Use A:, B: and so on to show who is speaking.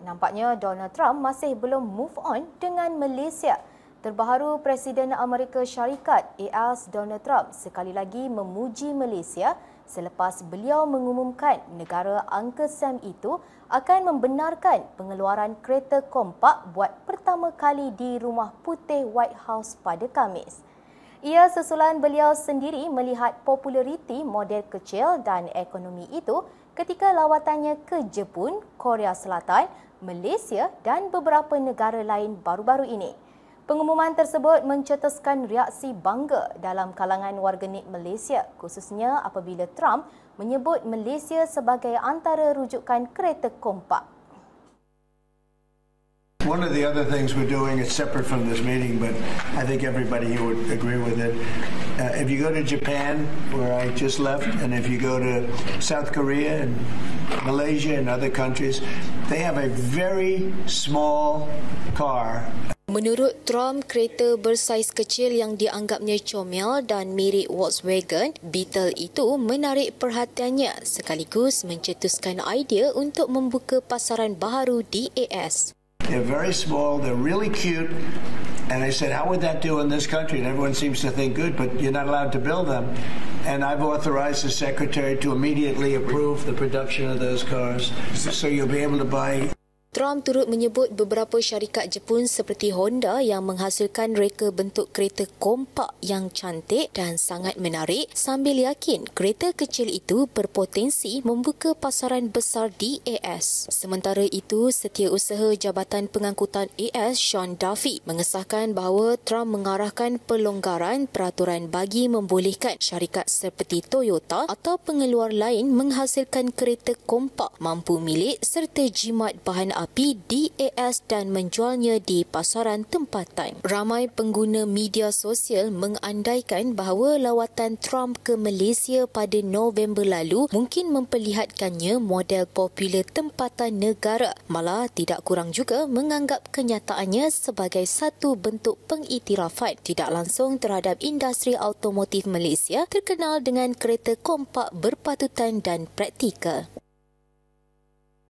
A: nampaknya Donald Trump masih belum move on dengan Malaysia. Terbaru Presiden Amerika Syarikat AS Donald Trump sekali lagi memuji Malaysia selepas beliau mengumumkan negara Uncle Sam itu akan membenarkan pengeluaran kereta kompak buat pertama kali di Rumah Putih White House pada Khamis. Ia susulan beliau sendiri melihat populariti model kecil dan ekonomi itu ketika lawatannya ke Jepun, Korea Selatan, Malaysia dan beberapa negara lain baru-baru ini. Pengumuman tersebut mencetuskan reaksi bangga dalam kalangan warganet Malaysia, khususnya apabila Trump menyebut Malaysia sebagai antara rujukan kereta kompak.
B: One of the other things we're doing is separate from this meeting, but I think everybody here would agree with it. If you go to Japan, where I just left, and if you go to South Korea and Malaysia and other countries, they have a very small car.
C: Menurut Trump, kereta bersaiz kecil yang dianggapnya comel dan mirip Volkswagen Beetle itu menarik perhatiannya sekaligus mencetuskan idea untuk membuka pasaran baharu di AS.
B: They're very small, they're really cute, and I said, how would that do in this country? And everyone seems to think good, but you're not allowed to build them. And I've authorized the secretary to immediately approve the production of those cars, so you'll be able to buy.
C: Trump turut menyebut beberapa syarikat Jepun seperti Honda yang menghasilkan reka bentuk kereta kompak yang cantik dan sangat menarik sambil yakin kereta kecil itu berpotensi membuka pasaran besar di AS. Sementara itu, Setiausaha Jabatan Pengangkutan AS Sean Duffy mengesahkan bahawa Trump mengarahkan pelonggaran peraturan bagi membolehkan syarikat seperti Toyota atau pengeluar lain menghasilkan kereta kompak mampu milik serta jimat bahan api di AS dan menjualnya di pasaran tempatan. Ramai pengguna media sosial mengandaikan bahawa lawatan Trump ke Malaysia pada November lalu mungkin memperlihatkannya model popular tempatan negara. Malah tidak kurang juga menganggap kenyataannya sebagai satu bentuk pengiktirafan tidak langsung terhadap industri automotif Malaysia terkenal dengan kereta kompak berpatutan dan praktikal.